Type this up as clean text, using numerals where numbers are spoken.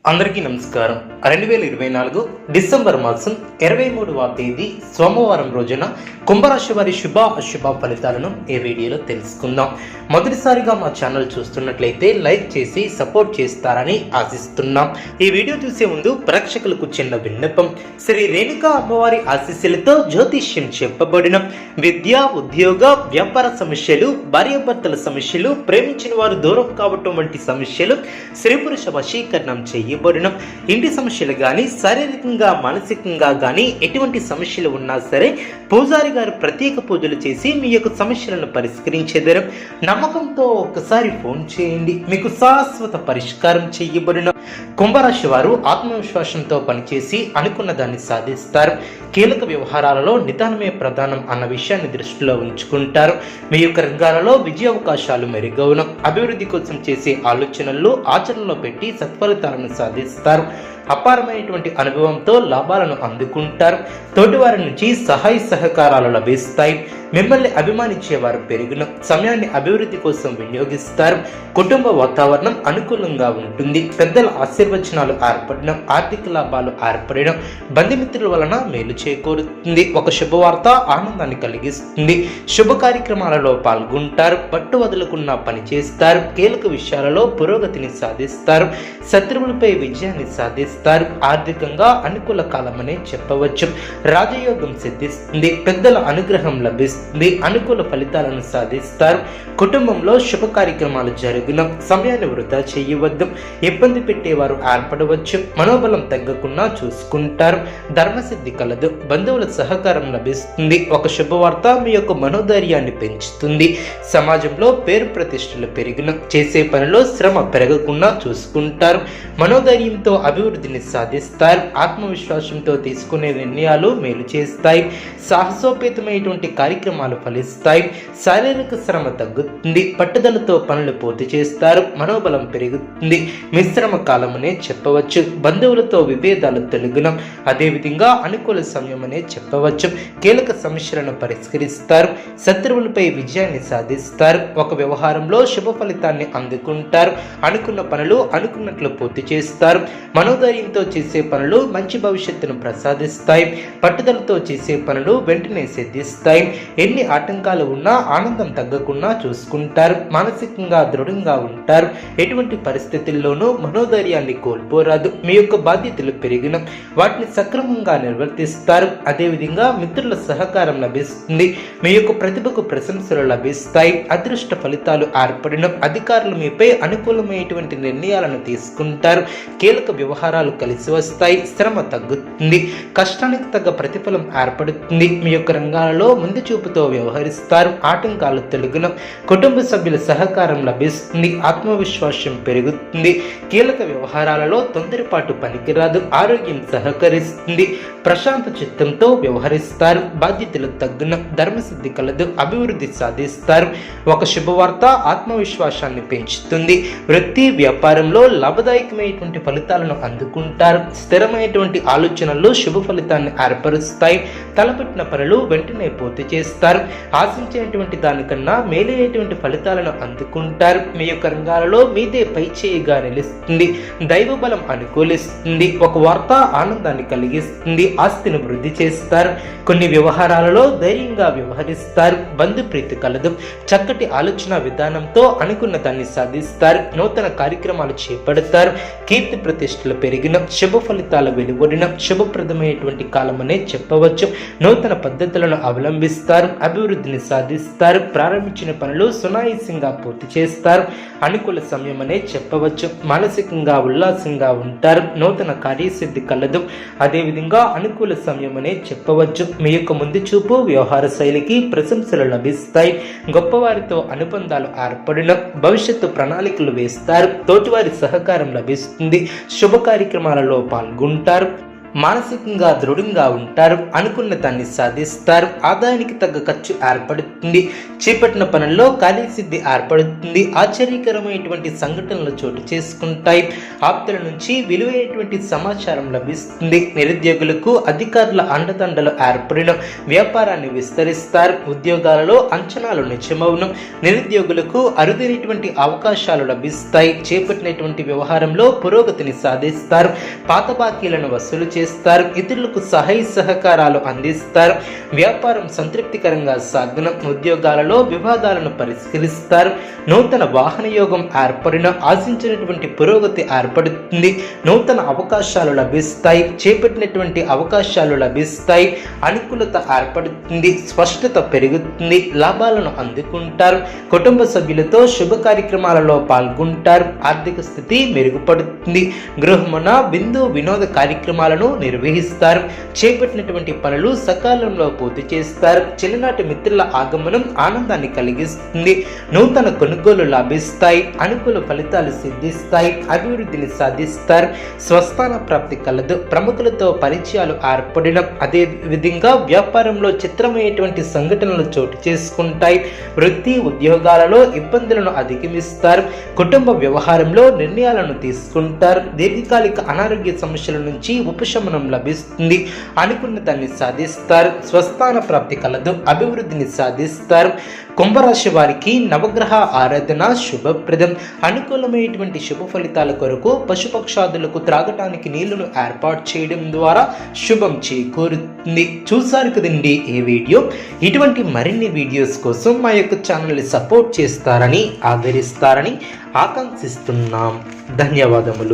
అందరికీ నమస్కారం. 2024 డిసెంబర్ మాసం 23వ తేదీ సోమవారం రోజున కుంభరాశి వారి శుభ అశుభ ఫలితాలను ఈ వీడియోలో తెలుసుకుందాం. మొదటిసారిగా మా ఛానల్ చూస్తున్నట్లయితే లైక్ చేసి సపోర్ట్ చేస్తారని ఆశిస్తున్నాం. ఈ వీడియో చూసే ముందు ప్రేక్షకులకు చిన్న విన్నపం. శ్రీ రేణుకా అమ్మవారి ఆశీస్సులతో జ్యోతిష్యం చెప్పబడిన విద్య, ఉద్యోగ, వ్యాపార సమస్యలు, భార్యాభర్తల సమస్యలు, ప్రేమించిన వారు దూరం కావటం వంటి సమస్యలు, స్త్రీ పురుష వశీకరణం చేయబడిన ఇంటి సమస్యలు కానీ, శారీరకంగా మానసికంగా కానీ ఎటువంటి సమస్యలు ఉన్నా సరే పూజారి గారు ప్రత్యేక పూజలు చేసి మీ యొక్క సమస్యలను పరిష్కరించేదారు. నమ్మకంతో ఒక్కసారి ఫోన్ చేయండి, మీకు శాశ్వత పరిష్కారం చేయబడిన. కుంభరాశి వారు ఆత్మవిశ్వాసంతో పనిచేసి అనుకున్న దాన్ని సాధిస్తారు. కీలక వ్యవహారాలలో నిదానమే ప్రధానం అన్న విషయాన్ని దృష్టిలో ఉంచుకుంటారు. మీ యొక్క రంగాలలో విజయ అవకాశాలు మెరుగవును. అభివృద్ధి కోసం చేసే ఆలోచనలు ఆచరణలో పెట్టి సత్ఫలితాలను సాధిస్తారు. అపారమైనటువంటి అనుభవంతో లాభాలను అందుకుంటారు. తోటివారి నుంచి సహాయ సహకారాలు లభిస్తాయి. మిమ్మల్ని అభిమానించేవారు పెరిగిన సమయాన్ని అభివృద్ధి కోసం వినియోగిస్తారు. కుటుంబ వాతావరణం అనుకూలంగా ఉంటుంది. పెద్దల ఆశీర్వచనాలు ఏర్పడిన, ఆర్థిక లాభాలు ఏర్పడిన, బంధుమిత్రుల వలన మేలు చేకూరుతుంది. ఒక శుభవార్త ఆనందాన్ని కలిగిస్తుంది. శుభ కార్యక్రమాలలో పాల్గొంటారు. పట్టు వదులుకున్న పని చేస్తారు. కీలక విషయాలలో పురోగతిని సాధిస్తారు. శత్రువులపై విజయాన్ని సాధిస్తారు. ఆర్థికంగా అనుకూల కాలమనే చెప్పవచ్చు. రాజయోగం సిద్ధిస్తుంది. పెద్దల అనుగ్రహం లభిస్తుంది. అనుకూల ఫలితాలను సాధిస్తారు. కుటుంబంలో శుభ కార్యక్రమాలు జరిగిన సమయాన్ని వృధా చేయవద్దు. ఇబ్బంది పెట్టేవారు ఏర్పడవచ్చు. మనోబలం తగ్గకుండా చూసుకుంటారు. ధర్మసిద్ధి కలదు. బంధువుల సహకారం లభిస్తుంది. ఒక శుభవార్త మీ యొక్క మనోధైర్యాన్ని పెంచుతుంది. సమాజంలో పేరు ప్రతిష్టలు పెరిగిన చేసే పనిలో శ్రమ పెరగకుండా చూసుకుంటారు. మనోధైర్యంతో అభివృద్ధిని సాధిస్తారు. ఆత్మవిశ్వాసంతో తీసుకునే నిర్ణయాలు మేలు చేస్తాయి. సాహసోపేతమైనటువంటి కార్యక్రమాలు ఫలిస్తాయి. శారీరక శ్రమ తగ్గుతుంది. పట్టుదలతో పనులు పూర్తి చేస్తారు. మనోబలం పెరుగుతుంది. మిశ్రమ కాలమనే చెప్పవచ్చు. బంధువులతో విభేదాలు తొలగిన, అదేవిధంగా అనుకూల సమయమనే చెప్పవచ్చు. కీలక సమస్యలను పరిష్కరిస్తారు. శత్రువులపై విజయాన్ని సాధిస్తారు. ఒక వ్యవహారంలో శుభ ఫలితాన్ని అందుకుంటారు. అనుకున్న పనులు అనుకున్నట్లు పూర్తి చేస్తారు. మనోధైర్యంతో చేసే పనులు మంచి భవిష్యత్తును ప్రసాదిస్తాయి. పట్టుదలతో చేసే పనులు వెంటనే సిద్ధిస్తాయి. ఎన్ని ఆటంకాలు ఉన్నా ఆనందం తగ్గకుండా చూసుకుంటారు. మానసికంగా దృఢంగా ఉంటారు. ఎటువంటి పరిస్థితుల్లోనూ మనోధైర్యాన్ని కోల్పోరాదు. మీ యొక్క బాధ్యతలు పెరిగిన వాటిని సక్రమంగా నిర్వర్తిస్తారు. అదేవిధంగా మిత్రుల సహకారం లభిస్తుంది. మీ యొక్క ప్రతిభకు ప్రశంసలు లభిస్తాయి. అదృష్ట ఫలితాలు ఏర్పడిన అధికారులు మీపై అనుకూలమైనటువంటి నిర్ణయాలను తీసుకుంటారు. కీలక వ్యవహారాలు కలిసి వస్తాయి. శ్రమ తగ్గుతుంది. కష్టానికి తగ్గ ప్రతిఫలం ఏర్పడుతుంది. మీ యొక్క రంగాలలో ముందు చూపుతో వ్యవహరిస్తారు. ఆటంకాలు తొలగిన కుటుంబ సభ్యుల సహకారం లభిస్తుంది. ఆత్మవిశ్వాసం పెరుగుతుంది. కీలక వ్యవహారాలలో తొందరపాటు పనికిరాదు. ఆరోగ్యం సహకరిస్తుంది. ప్రశాంత చిత్తంతో వ్యవహరిస్తారు. బాధ్యతలు తగ్గున ధర్మసిద్ధి కలదు. అభివృద్ధి సాధిస్తారు. ఒక శుభవార్త ఆత్మవిశ్వాసాన్ని పెంచుతుంది. వృత్తి వ్యాపారంలో లాభదాయకమైనటువంటి ఫలితాలను అందుకుంటారు. స్థిరమైనటువంటి ఆలోచనలు శుభ ఫలితాన్ని ఏర్పరుస్తాయి. తలపెట్టిన పనులు వెంటనే పూర్తి చేస్తారు. ఆశించినటువంటి దానికన్నా మేలైనటువంటి ఫలితాలను అందుకుంటారు. మీ యొక్క రంగాలలో మీదే పై చేయిగా నిలుస్తుంది. దైవ బలం అనుకూలిస్తుంది. ఒక వార్త ఆనందాన్ని కలిగిస్తుంది. ఆస్తిని వృద్ధి చేస్తారు. కొన్ని వ్యవహారాలలో ధైర్యంగా వ్యవహరిస్తారు. బంధుప్రీతి కలదు. చక్కటి ఆలోచన విధానంతో అనుకున్న దాన్ని సాధిస్తారు. నూతన కార్యక్రమాలు చేపడతారు. కీర్తి ప్రతిష్టలు పెరిగిన శుభ ఫలితాలు వెలువడిన శుభప్రదమైనటువంటి కాలమనే చెప్పవచ్చు. నూతన పద్ధతులను అవలంబిస్తారు. అభివృద్ధిని సాధిస్తారు. ప్రారంభించిన పనులు సునాయాసంగా పూర్తి చేస్తారు. అనుకూల సమయం అనే చెప్పవచ్చు. మానసికంగా ఉల్లాసంగా ఉంటారు. నూతన కార్యసిద్ధి కలదు. అదేవిధంగా అనుకూల సమయం అనే చెప్పవచ్చు. మీ యొక్క ముందు చూపు వ్యవహార శైలికి ప్రశంసలు లభిస్తాయి. గొప్పవారితో అనుబంధాలు ఏర్పడిన భవిష్యత్తు ప్రణాళికలు వేస్తారు. తోటివారి సహకారం లభిస్తుంది. శుభ కార్యక్రమాలలో పాల్గొంటారు. మానసికంగా దృఢంగా ఉంటారు, అనుకున్న దాన్ని సాధిస్తారు, ఆదాయానికి తగ్గ ఖర్చు ఏర్పడుతుంది, చేపట్టిన పనుల్లో కార్యసిద్ధి ఏర్పడుతుంది, ఆశ్చర్యకరమైనటువంటి సంఘటనలు చోటు చేసుకుంటాయి, ఆప్తుల నుంచి విలువైనటువంటి సమాచారం లభిస్తుంది, నిరుద్యోగులకు అధికారుల అండదండలు ఏర్పడిన వ్యాపారాన్ని విస్తరిస్తారు, ఉద్యోగాలలో అంచనాలు నిజమవును, నిరుద్యోగులకు అరుదైనటువంటి అవకాశాలు లభిస్తాయి, చేపట్టినటువంటి వ్యవహారంలో పురోగతిని సాధిస్తారు, పాత బాకీలను వసూలు చేస్తారు, ఇతరులకు సహాయ సహకారాలు అందిస్తారు, వ్యాపారం సంతృప్తికరంగా సాగును, ఉద్యోగాలలో వివాదాలను పరిష్కరిస్తారు, నూతన వాహన యోగం ఏర్పడిన ఆశించినటువంటి పురోగతి ఏర్పడుతుంది, నూతన అవకాశాలు లభిస్తాయి, చేపట్టినటువంటి అవకాశాలు లభిస్తాయి, అనుకూలత ఏర్పడుతుంది, స్పష్టత పెరుగుతుంది, లాభాలను అందుకుంటారు, కుటుంబ సభ్యులతో శుభ కార్యక్రమాలలో పాల్గొంటారు, ఆర్థిక స్థితి మెరుగుపడుతుంది, గృహమున విందు వినోద కార్యక్రమాలను నిర్వహిస్తారు, చేపట్టినటువంటి పనులు సకాలంలో పూర్తి చేస్తారు, చిన్ననాటి మిత్రుల ఆగమనం ఆనందాన్ని కలిగిస్తుంది, నూతన కొనుగోలు లాభిస్తాయి, అనుకూల ఫలితాలు సిద్ధిస్తాయి, అభివృద్ధిని సాధిస్తారు, స్వస్థాన ప్రాప్తి కలదు, ప్రముఖులతో పరిచయాలు ఏర్పడిన అదే విధంగా వ్యాపారంలో చిత్రమైనటువంటి సంఘటనలు చోటు చేసుకుంటాయి, వృత్తి ఉద్యోగాలలో ఇబ్బందులను అధిగమిస్తారు, కుటుంబ వ్యవహారంలో నిర్ణయాలను తీసుకుంటారు, దీర్ఘకాలిక అనారోగ్య సమస్యల నుంచి ఉపశమనం లభిస్తుంది, అనుకున్న దాన్ని సాధిస్తారు, స్వస్థాన ప్రాప్తి కలదు, అభివృద్ధిని సాధిస్తారు. కుంభరాశి వారికి నవగ్రహ ఆరాధన శుభప్రదం. అనుకూలమైనటువంటి శుభ ఫలితాల కొరకు పశుపక్షాదులకు త్రాగటానికి నీళ్లను ఏర్పాటు చేయడం ద్వారా శుభం చేకూరుతుంది. చూసారు కదండి ఈ వీడియో. ఇటువంటి మరిన్ని వీడియోస్ కోసం మా యొక్క ఛానల్ని సపోర్ట్ చేస్తారని ఆదరిస్తారని ఆకాంక్షిస్తున్నాం. ధన్యవాదములు.